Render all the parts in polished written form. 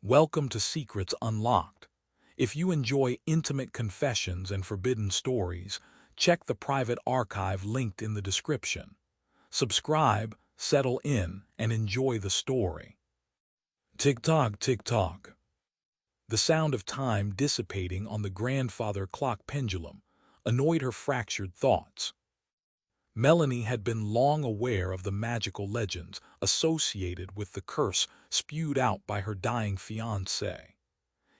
Welcome to Secrets Unlocked. If you enjoy intimate confessions and forbidden stories, check the private archive linked in the description. Subscribe, settle in, and enjoy the story. Tick-tock, tick-tock. The sound of time dissipating on the grandfather clock pendulum annoyed her fractured thoughts. Melanie had been long aware of the magical legends associated with the curse spewed out by her dying fiancé.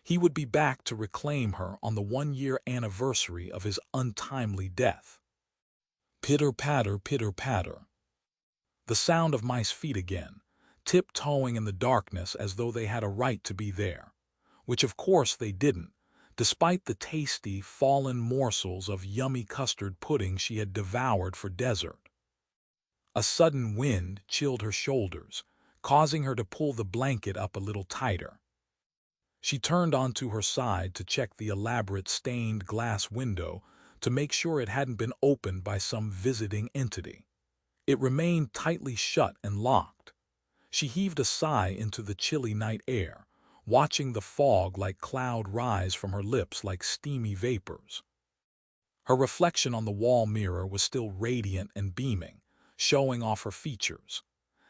He would be back to reclaim her on the one-year anniversary of his untimely death. Pitter-patter, pitter-patter. The sound of mice feet again, tiptoeing in the darkness as though they had a right to be there, which of course they didn't, despite the tasty, fallen morsels of yummy custard pudding she had devoured for dessert. A sudden wind chilled her shoulders, causing her to pull the blanket up a little tighter. She turned onto her side to check the elaborate stained glass window to make sure it hadn't been opened by some visiting entity. It remained tightly shut and locked. She heaved a sigh into the chilly night air, watching the fog like cloud rise from her lips like steamy vapors. Her reflection on the wall mirror was still radiant and beaming, showing off her features.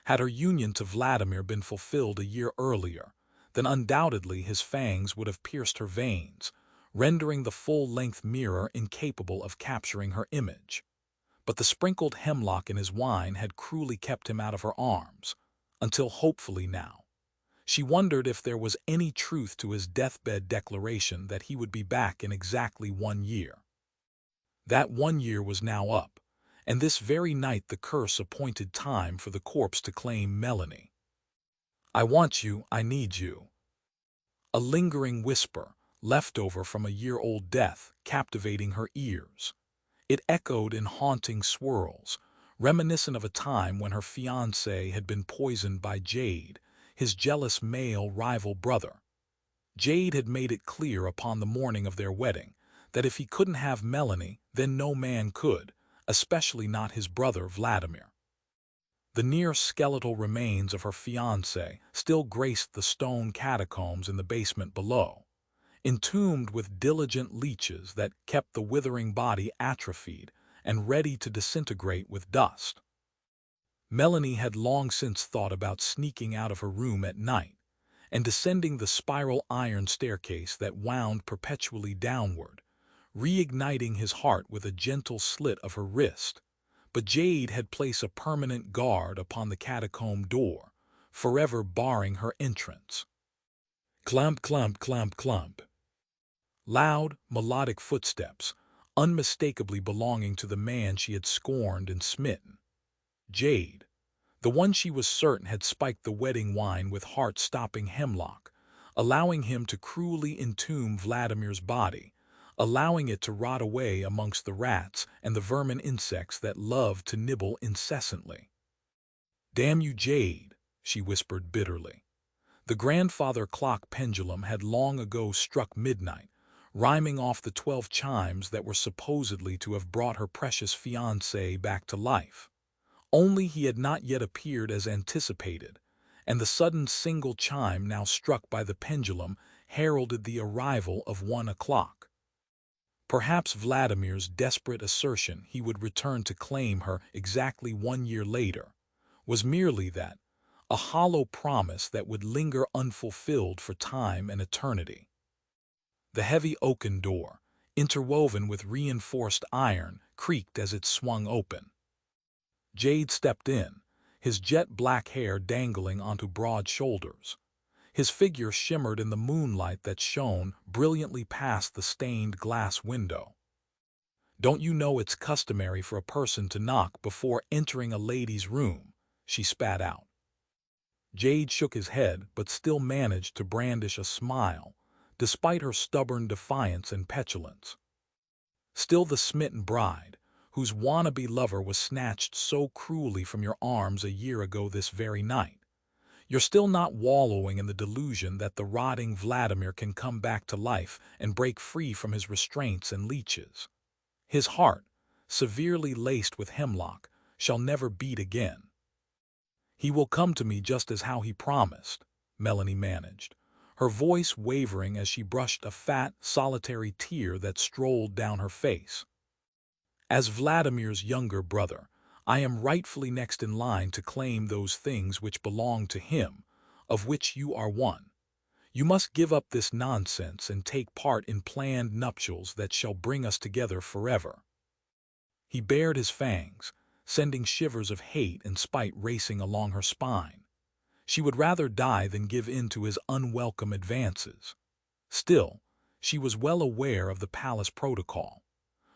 Had her union to Vladimir been fulfilled a year earlier, then undoubtedly his fangs would have pierced her veins, rendering the full-length mirror incapable of capturing her image. But the sprinkled hemlock in his wine had cruelly kept him out of her arms, until hopefully now. She wondered if there was any truth to his deathbed declaration that he would be back in exactly 1 year. That 1 year was now up, and this very night the curse appointed time for the corpse to claim Melanie. "I want you, I need you." A lingering whisper, left over from a year-old death, captivating her ears. It echoed in haunting swirls, reminiscent of a time when her fiancé had been poisoned by Jade, his jealous male rival brother. Jade had made it clear upon the morning of their wedding that if he couldn't have Melanie, then no man could, especially not his brother Vladimir. The near-skeletal remains of her fiancé still graced the stone catacombs in the basement below, entombed with diligent leeches that kept the withering body atrophied and ready to disintegrate with dust. Melanie had long since thought about sneaking out of her room at night and descending the spiral iron staircase that wound perpetually downward, reigniting his heart with a gentle slit of her wrist. But Jade had placed a permanent guard upon the catacomb door, forever barring her entrance. Clump, clump, clump, clump. Loud, melodic footsteps, unmistakably belonging to the man she had scorned and smitten. Jade, the one she was certain had spiked the wedding wine with heart-stopping hemlock, allowing him to cruelly entomb Vladimir's body, allowing it to rot away amongst the rats and the vermin insects that loved to nibble incessantly. "Damn you, Jade," she whispered bitterly. The grandfather clock pendulum had long ago struck midnight, rhyming off the 12 chimes that were supposedly to have brought her precious fiancé back to life. Only he had not yet appeared as anticipated, and the sudden single chime now struck by the pendulum heralded the arrival of 1 o'clock. Perhaps Vladimir's desperate assertion he would return to claim her exactly 1 year later was merely that, a hollow promise that would linger unfulfilled for time and eternity. The heavy oaken door, interwoven with reinforced iron, creaked as it swung open. Jade stepped in, his jet-black hair dangling onto broad shoulders. His figure shimmered in the moonlight that shone brilliantly past the stained glass window. "Don't you know it's customary for a person to knock before entering a lady's room?" she spat out. Jade shook his head but still managed to brandish a smile, despite her stubborn defiance and petulance. Still the smitten bride, whose wannabe lover was snatched so cruelly from your arms a year ago this very night. You're still not wallowing in the delusion that the rotting Vladimir can come back to life and break free from his restraints and leeches. His heart, severely laced with hemlock, shall never beat again. "He will come to me just as how he promised," Melanie managed, her voice wavering as she brushed a fat, solitary tear that strolled down her face. As Vladimir's younger brother, I am rightfully next in line to claim those things which belong to him, of which you are one. You must give up this nonsense and take part in planned nuptials that shall bring us together forever. He bared his fangs, sending shivers of hate and spite racing along her spine. She would rather die than give in to his unwelcome advances. Still, she was well aware of the palace protocol.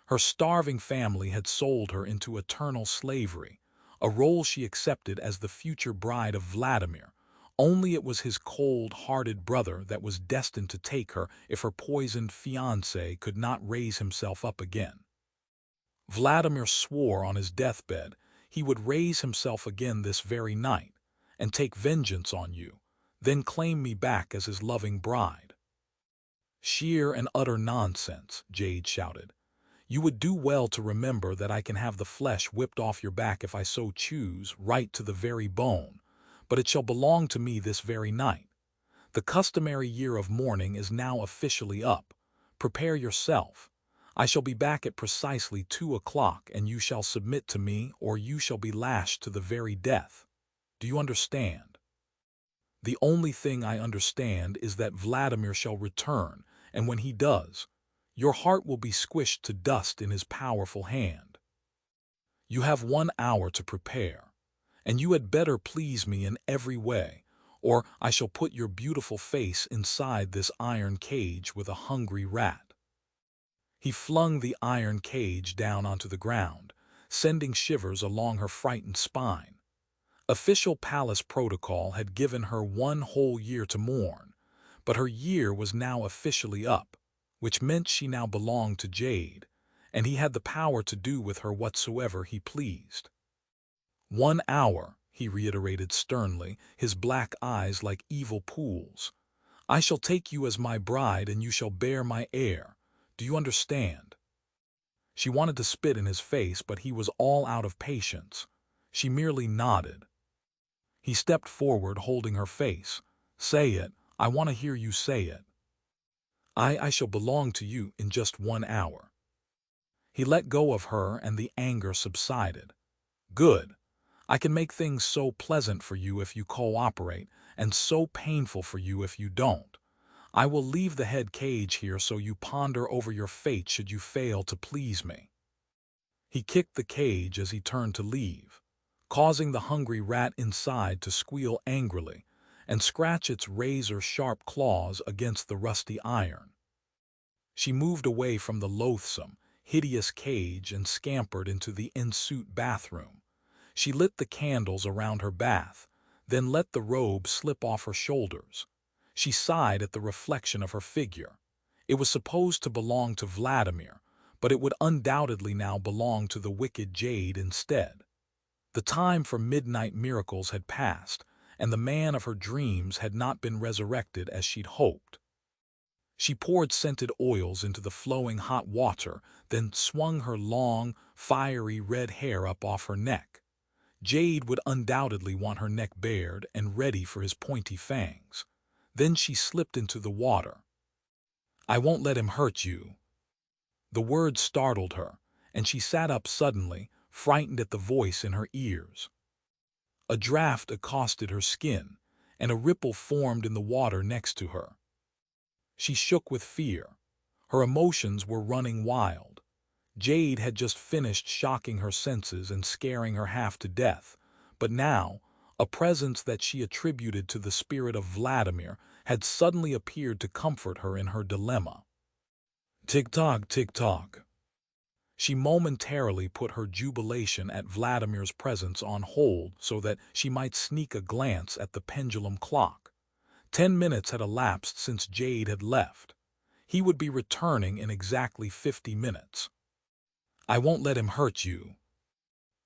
Her starving family had sold her into eternal slavery, a role she accepted as the future bride of Vladimir. Only it was his cold-hearted brother that was destined to take her if her poisoned fiancé could not raise himself up again. Vladimir swore on his deathbed he would raise himself again this very night and take vengeance on you, then claim me back as his loving bride. Sheer and utter nonsense, Jade shouted. You would do well to remember that I can have the flesh whipped off your back if I so choose, right to the very bone, but it shall belong to me this very night. The customary year of mourning is now officially up. Prepare yourself. I shall be back at precisely 2 o'clock, and you shall submit to me, or you shall be lashed to the very death. Do you understand? The only thing I understand is that Vladimir shall return, and when he does, your heart will be squished to dust in his powerful hand. You have 1 hour to prepare, and you had better please me in every way, or I shall put your beautiful face inside this iron cage with a hungry rat. He flung the iron cage down onto the ground, sending shivers along her frightened spine. Official palace protocol had given her 1 whole year to mourn, but her year was now officially up, which meant she now belonged to Jade, and he had the power to do with her whatsoever he pleased. 1 hour, he reiterated sternly, his black eyes like evil pools. I shall take you as my bride and you shall bear my heir. Do you understand? She wanted to spit in his face, but he was all out of patience. She merely nodded. He stepped forward, holding her face. Say it. I want to hear you say it. I shall belong to you in just 1 hour. He let go of her and the anger subsided. Good. I can make things so pleasant for you if you cooperate, and so painful for you if you don't. I will leave the head cage here so you ponder over your fate should you fail to please me. He kicked the cage as he turned to leave, causing the hungry rat inside to squeal angrily and scratch its razor-sharp claws against the rusty iron. She moved away from the loathsome, hideous cage and scampered into the ensuite bathroom. She lit the candles around her bath, then let the robe slip off her shoulders. She sighed at the reflection of her figure. It was supposed to belong to Vladimir, but it would undoubtedly now belong to the wicked Jade instead. The time for midnight miracles had passed, and the man of her dreams had not been resurrected as she'd hoped. She poured scented oils into the flowing hot water, then swung her long, fiery red hair up off her neck. Jade would undoubtedly want her neck bared and ready for his pointy fangs. Then she slipped into the water. I won't let him hurt you. The words startled her, and she sat up suddenly, frightened at the voice in her ears. A draft accosted her skin, and a ripple formed in the water next to her. She shook with fear. Her emotions were running wild. Jade had just finished shocking her senses and scaring her half to death, but now, a presence that she attributed to the spirit of Vladimir had suddenly appeared to comfort her in her dilemma. Tick-tock, tick-tock. She momentarily put her jubilation at Vladimir's presence on hold so that she might sneak a glance at the pendulum clock. 10 minutes had elapsed since Jade had left. He would be returning in exactly 50 minutes. I won't let him hurt you.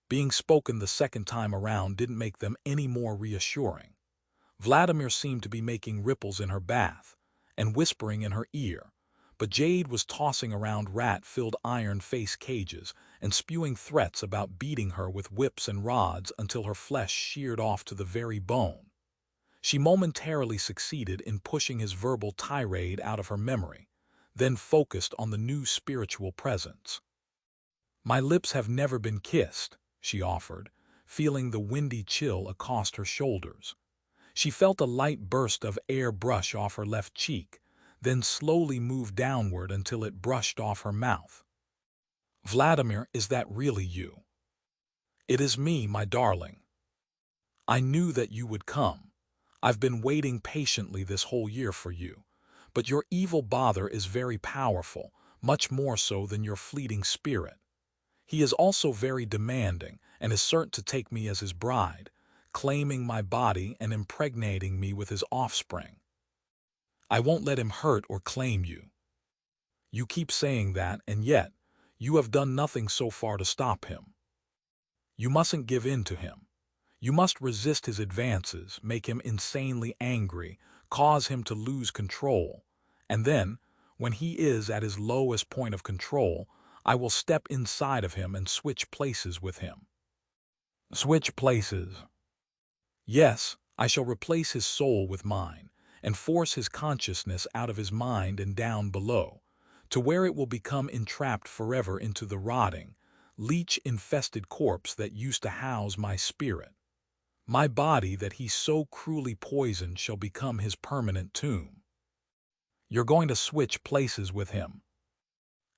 Being spoken the second time around didn't make them any more reassuring. Vladimir seemed to be making ripples in her bath and whispering in her ear, but Jade was tossing around rat-filled iron face cages and spewing threats about beating her with whips and rods until her flesh sheared off to the very bone. She momentarily succeeded in pushing his verbal tirade out of her memory, then focused on the new spiritual presence. "My lips have never been kissed," she offered, feeling the windy chill across her shoulders. She felt a light burst of air brush off her left cheek, then slowly move downward until it brushed off her mouth. "Vladimir, is that really you?" "It is me, my darling. I knew that you would come. I've been waiting patiently this whole year for you. But your evil bother is very powerful, much more so than your fleeting spirit. He is also very demanding and is certain to take me as his bride, claiming my body and impregnating me with his offspring. I won't let him hurt or claim you. You keep saying that, and yet you have done nothing so far to stop him. You mustn't give in to him. You must resist his advances, make him insanely angry, cause him to lose control, and then, when he is at his lowest point of control, I will step inside of him and switch places with him." "Switch places?" "Yes, I shall replace his soul with mine, and force his consciousness out of his mind and down below, to where it will become entrapped forever into the rotting, leech-infested corpse that used to house my spirit. My body that he so cruelly poisoned shall become his permanent tomb." "You're going to switch places with him?"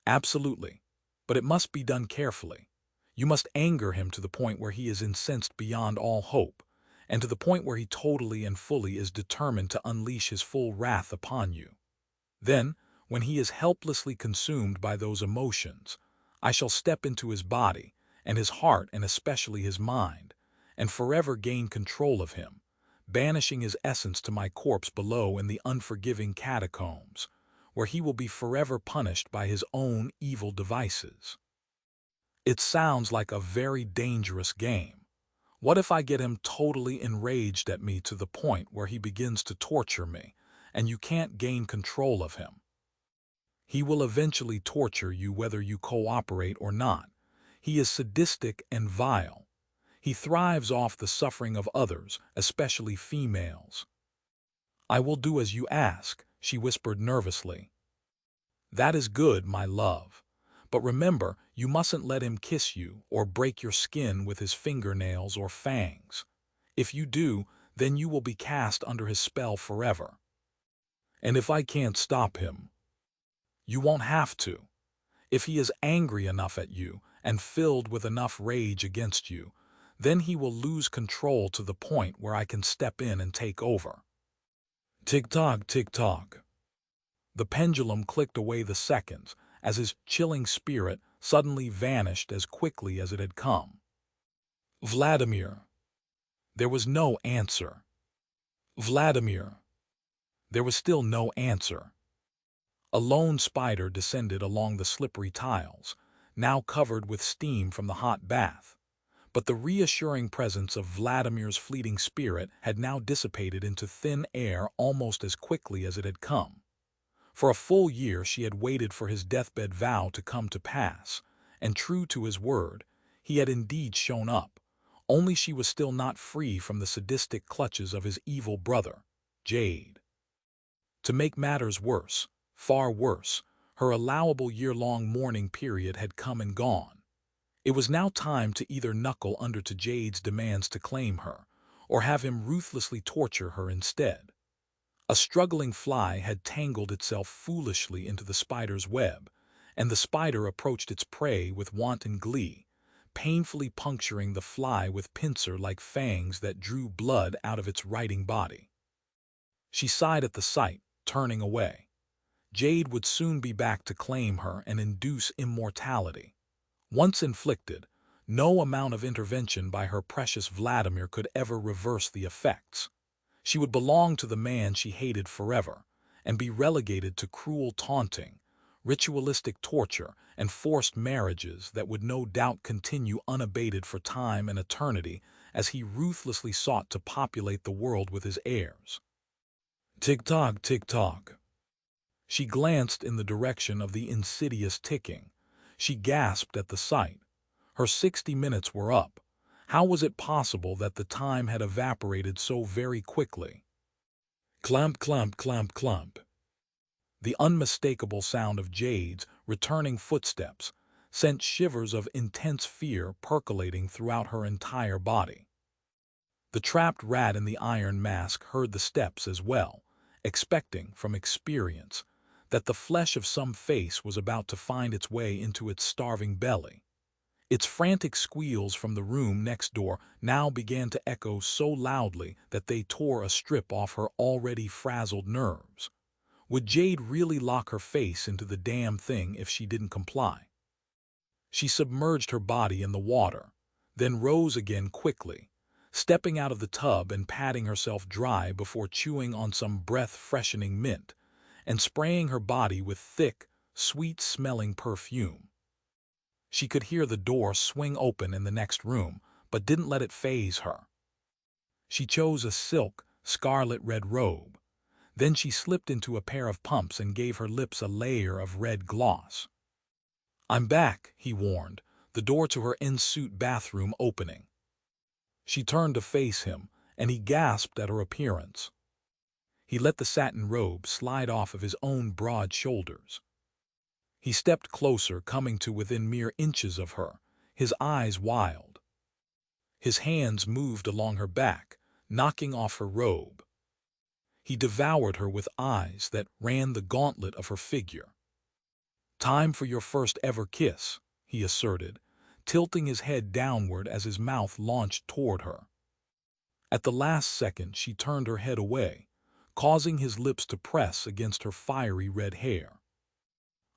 "Absolutely, but it must be done carefully. You must anger him to the point where he is incensed beyond all hope, and to the point where he totally and fully is determined to unleash his full wrath upon you. Then, when he is helplessly consumed by those emotions, I shall step into his body, and his heart and especially his mind, and forever gain control of him, banishing his essence to my corpse below in the unforgiving catacombs, where he will be forever punished by his own evil devices. It sounds like a very dangerous game. What if I get him totally enraged at me to the point where he begins to torture me, and you can't gain control of him? He will eventually torture you whether you cooperate or not. He is sadistic and vile. He thrives off the suffering of others, especially females." "I will do as you ask," she whispered nervously. "That is good, my love. But remember, you mustn't let him kiss you or break your skin with his fingernails or fangs. If you do, then you will be cast under his spell forever. And if I can't stop him?" "You won't have to. If he is angry enough at you and filled with enough rage against you, then he will lose control to the point where I can step in and take over." Tick-tock, tick-tock. The pendulum clicked away the seconds as his chilling spirit suddenly vanished as quickly as it had come. "Vladimir." There was no answer. "Vladimir." There was still no answer. A lone spider descended along the slippery tiles, now covered with steam from the hot bath. But the reassuring presence of Vladimir's fleeting spirit had now dissipated into thin air almost as quickly as it had come. For a full year she had waited for his deathbed vow to come to pass, and true to his word, he had indeed shown up, only she was still not free from the sadistic clutches of his evil brother, Jade. To make matters worse, far worse, her allowable year-long mourning period had come and gone. It was now time to either knuckle under to Jade's demands to claim her, or have him ruthlessly torture her instead. A struggling fly had tangled itself foolishly into the spider's web, and the spider approached its prey with wanton glee, painfully puncturing the fly with pincer-like fangs that drew blood out of its writhing body. She sighed at the sight, turning away. Jade would soon be back to claim her and induce immortality. Once inflicted, no amount of intervention by her precious Vladimir could ever reverse the effects. She would belong to the man she hated forever, and be relegated to cruel taunting, ritualistic torture, and forced marriages that would no doubt continue unabated for time and eternity as he ruthlessly sought to populate the world with his heirs. Tick-tock, tick-tock. She glanced in the direction of the insidious ticking. She gasped at the sight. Her 60 minutes were up. How was it possible that the time had evaporated so very quickly? Clamp, clamp, clamp, clamp. The unmistakable sound of Jade's returning footsteps sent shivers of intense fear percolating throughout her entire body. The trapped rat in the iron mask heard the steps as well, expecting, from experience, that the flesh of some face was about to find its way into its starving belly. Its frantic squeals from the room next door now began to echo so loudly that they tore a strip off her already frazzled nerves. Would Jade really lock her face into the damn thing if she didn't comply? She submerged her body in the water, then rose again quickly, stepping out of the tub and patting herself dry before chewing on some breath-freshening mint and spraying her body with thick, sweet-smelling perfume. She could hear the door swing open in the next room, but didn't let it faze her. She chose a silk, scarlet-red robe. Then she slipped into a pair of pumps and gave her lips a layer of red gloss. "I'm back," he warned, the door to her in-suit bathroom opening. She turned to face him, and he gasped at her appearance. He let the satin robe slide off of his own broad shoulders. He stepped closer, coming to within mere inches of her, his eyes wild. His hands moved along her back, knocking off her robe. He devoured her with eyes that ran the gauntlet of her figure. "Time for your first ever kiss," he asserted, tilting his head downward as his mouth launched toward her. At the last second, she turned her head away, causing his lips to press against her fiery red hair.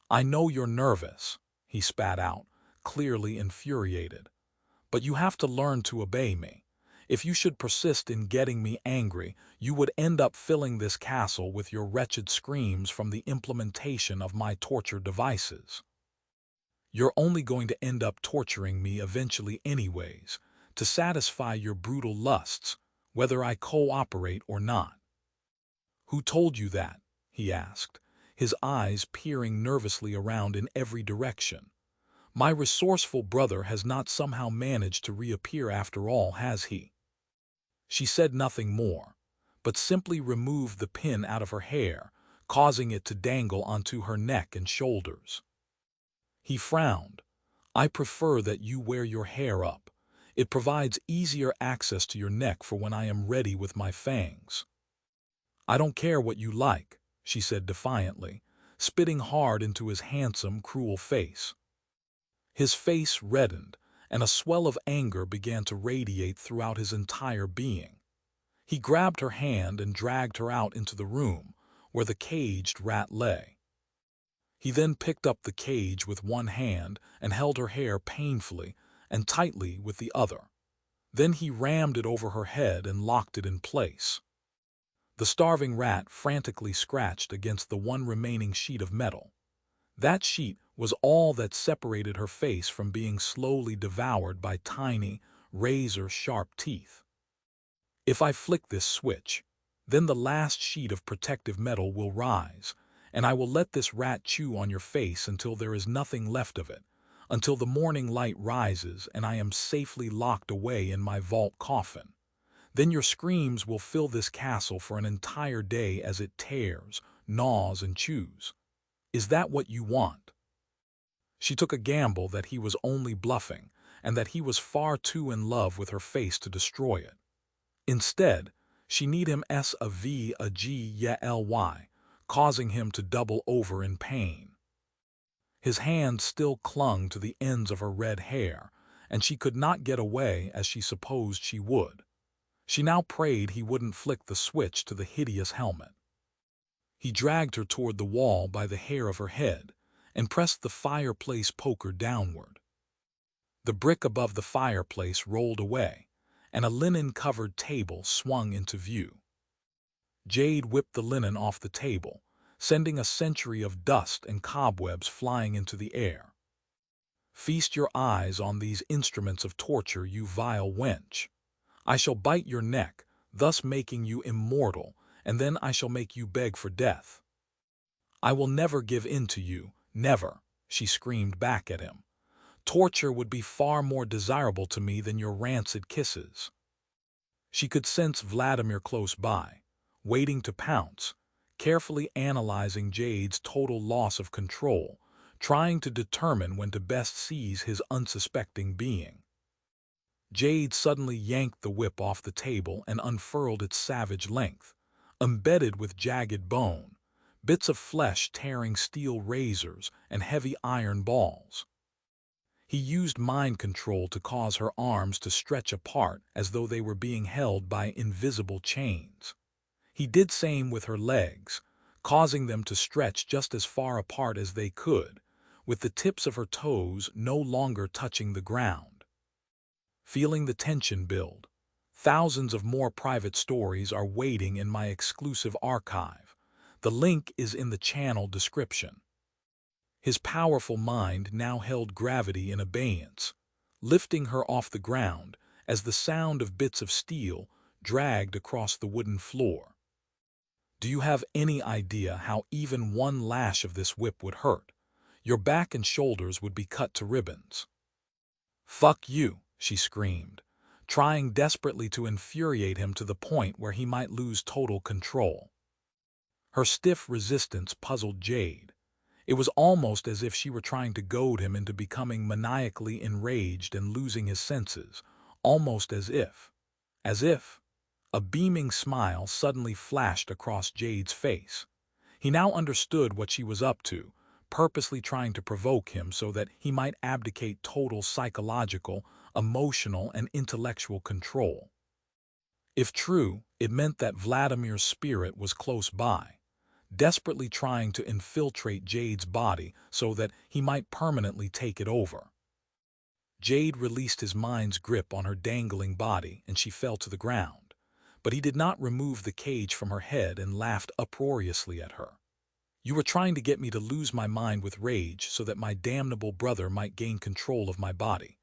"I know you're nervous," he spat out, clearly infuriated, "but you have to learn to obey me. If you should persist in getting me angry, you would end up filling this castle with your wretched screams from the implementation of my torture devices. You're only going to end up torturing me eventually anyways, to satisfy your brutal lusts, whether I cooperate or not." "Who told you that?" he asked, his eyes peering nervously around in every direction. "My resourceful brother has not somehow managed to reappear after all, has he?" She said nothing more, but simply removed the pin out of her hair, causing it to dangle onto her neck and shoulders. He frowned. "I prefer that you wear your hair up. It provides easier access to your neck for when I am ready with my fangs." "I don't care what you like," she said defiantly, spitting hard into his handsome, cruel face. His face reddened, and a swell of anger began to radiate throughout his entire being. He grabbed her hand and dragged her out into the room, where the caged rat lay. He then picked up the cage with one hand and held her hair painfully and tightly with the other. Then he rammed it over her head and locked it in place. The starving rat frantically scratched against the one remaining sheet of metal. That sheet was all that separated her face from being slowly devoured by tiny, razor-sharp teeth. "If I flick this switch, then the last sheet of protective metal will rise, and I will let this rat chew on your face until there is nothing left of it, until the morning light rises and I am safely locked away in my vault coffin. Then your screams will fill this castle for an entire day as it tears, gnaws, and chews. Is that what you want?" She took a gamble that he was only bluffing, and that he was far too in love with her face to destroy it. Instead, she kneed him savagly, causing him to double over in pain. His hands still clung to the ends of her red hair, and she could not get away as she supposed she would. She now prayed he wouldn't flick the switch to the hideous helmet. He dragged her toward the wall by the hair of her head and pressed the fireplace poker downward. The brick above the fireplace rolled away, and a linen-covered table swung into view. Jade whipped the linen off the table, sending a century of dust and cobwebs flying into the air. "Feast your eyes on these instruments of torture, you vile wench. I shall bite your neck, thus making you immortal, and then I shall make you beg for death." "I will never give in to you, never," she screamed back at him. "Torture would be far more desirable to me than your rancid kisses." She could sense Vladimir close by, waiting to pounce, carefully analyzing Jade's total loss of control, trying to determine when to best seize his unsuspecting being. Jade suddenly yanked the whip off the table and unfurled its savage length, embedded with jagged bone, bits of flesh tearing steel razors and heavy iron balls. He used mind control to cause her arms to stretch apart as though they were being held by invisible chains. He did same with her legs, causing them to stretch just as far apart as they could, with the tips of her toes no longer touching the ground. Feeling the tension build, thousands of more private stories are waiting in my exclusive archive. The link is in the channel description. His powerful mind now held gravity in abeyance, lifting her off the ground as the sound of bits of steel dragged across the wooden floor. Do you have any idea how even one lash of this whip would hurt? Your back and shoulders would be cut to ribbons. "Fuck you," she screamed, trying desperately to infuriate him to the point where he might lose total control. Her stiff resistance puzzled Jade. It was almost as if she were trying to goad him into becoming maniacally enraged and losing his senses, almost as if, a beaming smile suddenly flashed across Jade's face. He now understood what she was up to, purposely trying to provoke him so that he might abdicate total psychological, emotional, and intellectual control. If true, it meant that Vladimir's spirit was close by, desperately trying to infiltrate Jade's body so that he might permanently take it over. Jade released his mind's grip on her dangling body and she fell to the ground, but he did not remove the cage from her head and laughed uproariously at her. "You were trying to get me to lose my mind with rage so that my damnable brother might gain control of my body.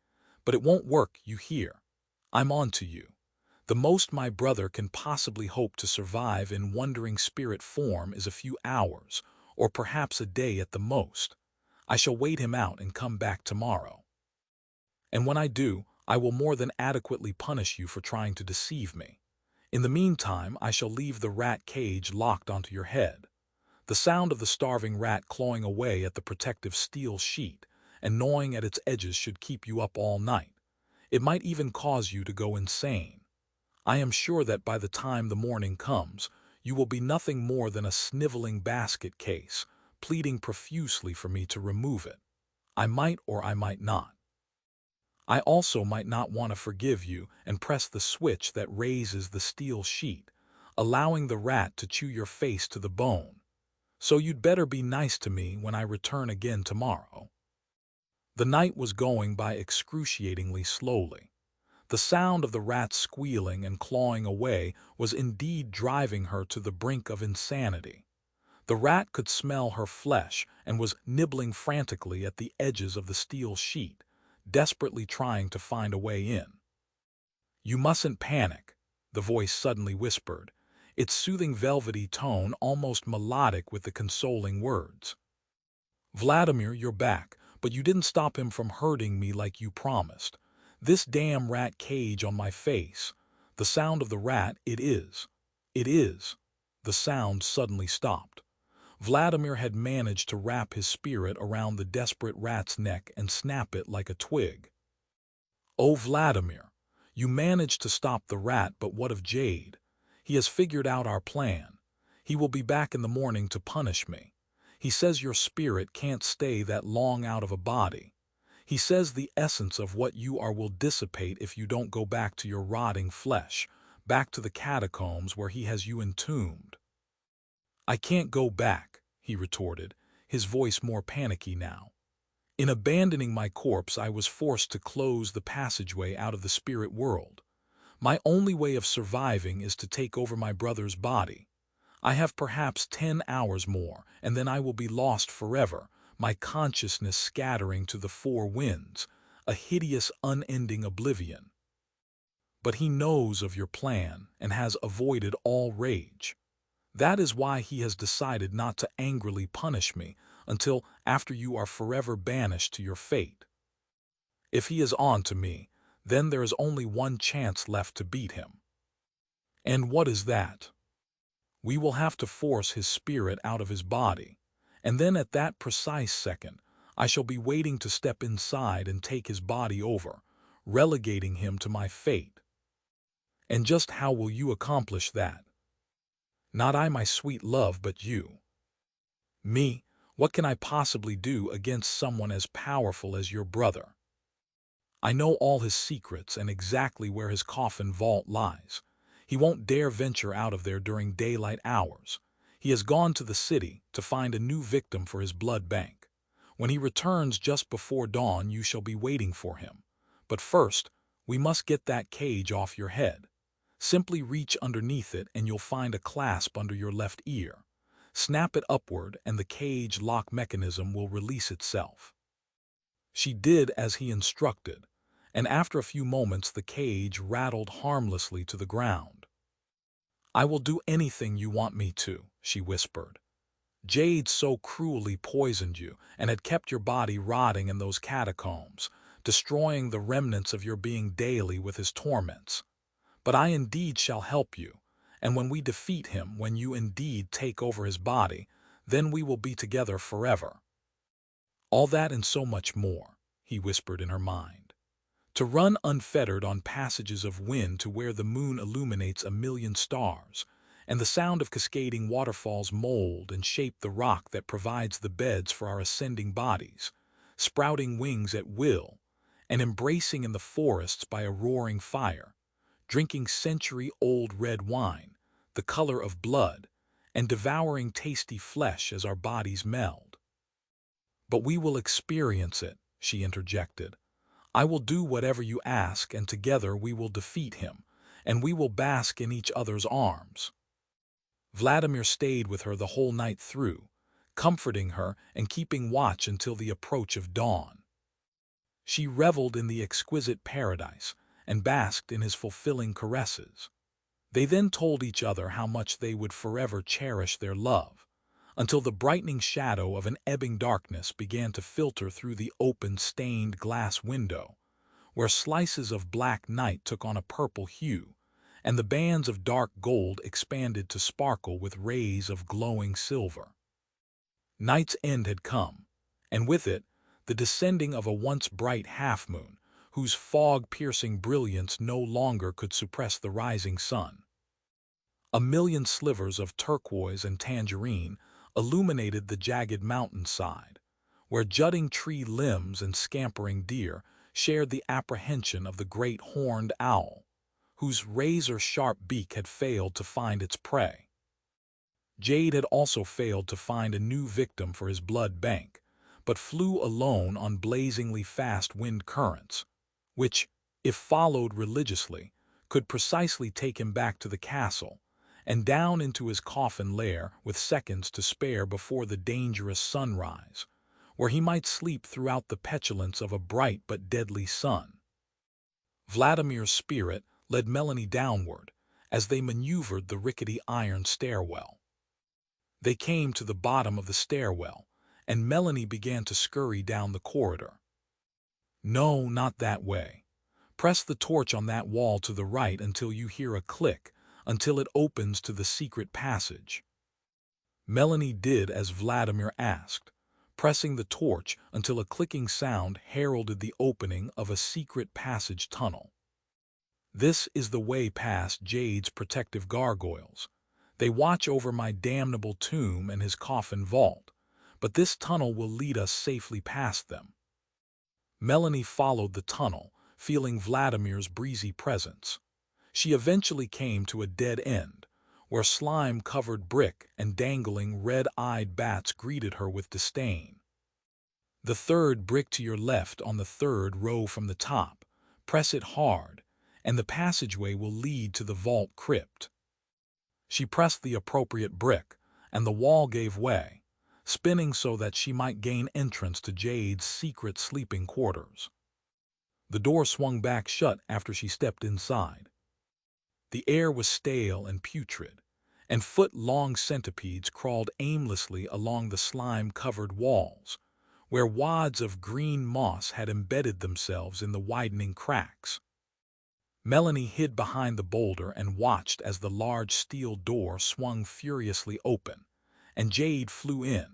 But it won't work, you hear? I'm on to you. The most my brother can possibly hope to survive in wandering spirit form is a few hours, or perhaps a day at the most. I shall wait him out and come back tomorrow. And when I do, I will more than adequately punish you for trying to deceive me. In the meantime, I shall leave the rat cage locked onto your head. The sound of the starving rat clawing away at the protective steel sheet and gnawing at its edges should keep you up all night. It might even cause you to go insane. I am sure that by the time the morning comes, you will be nothing more than a sniveling basket case, pleading profusely for me to remove it. I might or I might not. I also might not want to forgive you and press the switch that raises the steel sheet, allowing the rat to chew your face to the bone. So you'd better be nice to me when I return again tomorrow." The night was going by excruciatingly slowly. The sound of the rat squealing and clawing away was indeed driving her to the brink of insanity. The rat could smell her flesh and was nibbling frantically at the edges of the steel sheet, desperately trying to find a way in. "You mustn't panic," the voice suddenly whispered, its soothing velvety tone almost melodic with the consoling words. "Vladimir, you're back, but you didn't stop him from hurting me like you promised. This damn rat cage on my face. The sound of the rat, it is. The sound suddenly stopped. Vladimir had managed to wrap his spirit around the desperate rat's neck and snap it like a twig. "Oh, Vladimir, you managed to stop the rat, but what of Jade? He has figured out our plan. He will be back in the morning to punish me. He says your spirit can't stay that long out of a body. He says the essence of what you are will dissipate if you don't go back to your rotting flesh, back to the catacombs where he has you entombed." "I can't go back," he retorted, his voice more panicky now. "In abandoning my corpse, I was forced to close the passageway out of the spirit world. My only way of surviving is to take over my brother's body. I have perhaps 10 hours more, and then I will be lost forever, my consciousness scattering to the four winds, a hideous unending oblivion. But he knows of your plan and has avoided all rage. That is why he has decided not to angrily punish me until after you are forever banished to your fate. If he is on to me, then there is only one chance left to beat him." "And what is that?" We will have to force his spirit out of his body, and then at that precise second, I shall be waiting to step inside and take his body over, relegating him to my fate. And just how will you accomplish that? Not I, my sweet love, but you. Me, what can I possibly do against someone as powerful as your brother? I know all his secrets and exactly where his coffin vault lies. He won't dare venture out of there during daylight hours. He has gone to the city to find a new victim for his blood bank. When he returns just before dawn, you shall be waiting for him. But first, we must get that cage off your head. Simply reach underneath it and you'll find a clasp under your left ear. Snap it upward and the cage lock mechanism will release itself. She did as he instructed, and after a few moments the cage rattled harmlessly to the ground. I will do anything you want me to, she whispered. Jade so cruelly poisoned you and had kept your body rotting in those catacombs, destroying the remnants of your being daily with his torments. But I indeed shall help you, and when we defeat him, when you indeed take over his body, then we will be together forever. All that and so much more, he whispered in her mind. To run unfettered on passages of wind to where the moon illuminates 1,000,000 stars, and the sound of cascading waterfalls mold and shape the rock that provides the beds for our ascending bodies, sprouting wings at will, and embracing in the forests by a roaring fire, drinking century-old red wine, the color of blood, and devouring tasty flesh as our bodies meld. But we will experience it, she interjected. I will do whatever you ask, and together we will defeat him, and we will bask in each other's arms. Vladimir stayed with her the whole night through, comforting her and keeping watch until the approach of dawn. She reveled in the exquisite paradise and basked in his fulfilling caresses. They then told each other how much they would forever cherish their love, until the brightening shadow of an ebbing darkness began to filter through the open stained glass window, where slices of black night took on a purple hue, and the bands of dark gold expanded to sparkle with rays of glowing silver. Night's end had come, and with it, the descending of a once bright half-moon, whose fog-piercing brilliance no longer could suppress the rising sun. 1,000,000 slivers of turquoise and tangerine illuminated the jagged mountainside, where jutting tree limbs and scampering deer shared the apprehension of the great horned owl, whose razor-sharp beak had failed to find its prey. Jade had also failed to find a new victim for his blood bank, but flew alone on blazingly fast wind currents, which, if followed religiously, could precisely take him back to the castle, and down into his coffin lair with seconds to spare before the dangerous sunrise, where he might sleep throughout the petulance of a bright but deadly sun. Vladimir's spirit led Melanie downward as they maneuvered the rickety iron stairwell. They came to the bottom of the stairwell, and Melanie began to scurry down the corridor. No, not that way. Press the torch on that wall to the right until you hear a click, until it opens to the secret passage. Melanie did as Vladimir asked, pressing the torch until a clicking sound heralded the opening of a secret passage tunnel. This is the way past Jade's protective gargoyles. They watch over my damnable tomb and his coffin vault, but this tunnel will lead us safely past them. Melanie followed the tunnel, feeling Vladimir's breezy presence. She eventually came to a dead end, where slime-covered brick and dangling red-eyed bats greeted her with disdain. The third brick to your left on the third row from the top. Press it hard, and the passageway will lead to the vault crypt. She pressed the appropriate brick, and the wall gave way, spinning so that she might gain entrance to Jade's secret sleeping quarters. The door swung back shut after she stepped inside. The air was stale and putrid, and foot-long centipedes crawled aimlessly along the slime-covered walls, where wads of green moss had embedded themselves in the widening cracks. Melanie hid behind the boulder and watched as the large steel door swung furiously open, and Jade flew in,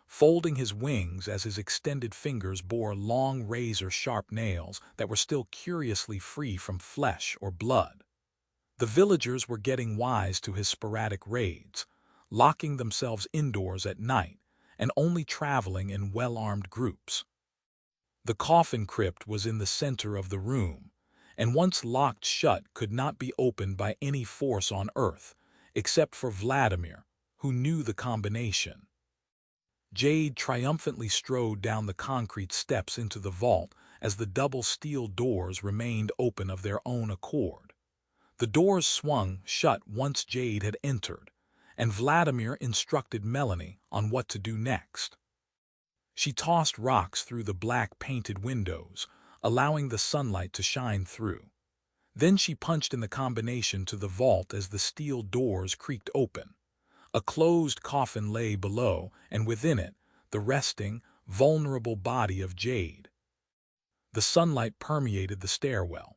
folding his wings as his extended fingers bore long razor-sharp nails that were still curiously free from flesh or blood. The villagers were getting wise to his sporadic raids, locking themselves indoors at night and only traveling in well-armed groups. The coffin crypt was in the center of the room, and once locked shut could not be opened by any force on earth, except for Vladimir, who knew the combination. Jade triumphantly strode down the concrete steps into the vault as the double steel doors remained open of their own accord. The doors swung shut once Jade had entered, and Vladimir instructed Melanie on what to do next. She tossed rocks through the black painted windows, allowing the sunlight to shine through. Then she punched in the combination to the vault as the steel doors creaked open. A closed coffin lay below, and within it, the resting, vulnerable body of Jade. The sunlight permeated the stairwell,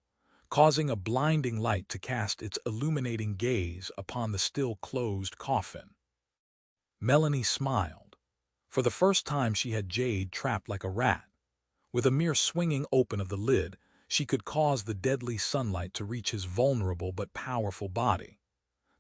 causing a blinding light to cast its illuminating gaze upon the still-closed coffin. Melanie smiled. For the first time she had Jade trapped like a rat. With a mere swinging open of the lid, she could cause the deadly sunlight to reach his vulnerable but powerful body.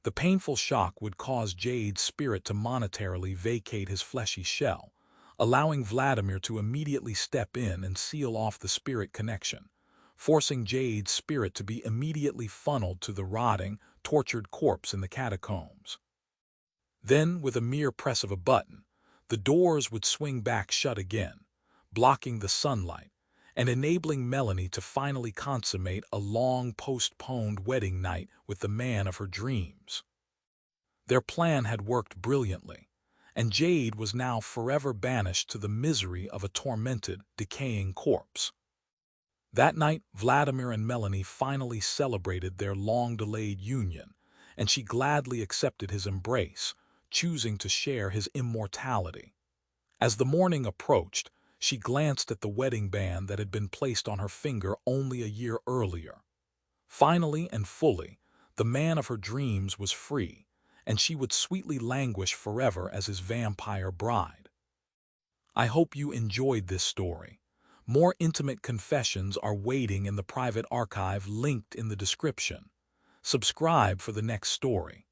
The painful shock would cause Jade's spirit to monetarily vacate his fleshy shell, allowing Vladimir to immediately step in and seal off the spirit connection, forcing Jade's spirit to be immediately funneled to the rotting, tortured corpse in the catacombs. Then, with a mere press of a button, the doors would swing back shut again, blocking the sunlight, and enabling Melanie to finally consummate a long-postponed wedding night with the man of her dreams. Their plan had worked brilliantly, and Jade was now forever banished to the misery of a tormented, decaying corpse. That night, Vladimir and Melanie finally celebrated their long-delayed union, and she gladly accepted his embrace, choosing to share his immortality. As the morning approached, she glanced at the wedding band that had been placed on her finger only a year earlier. Finally and fully, the man of her dreams was free, and she would sweetly languish forever as his vampire bride. I hope you enjoyed this story. More intimate confessions are waiting in the private archive linked in the description. Subscribe for the next story.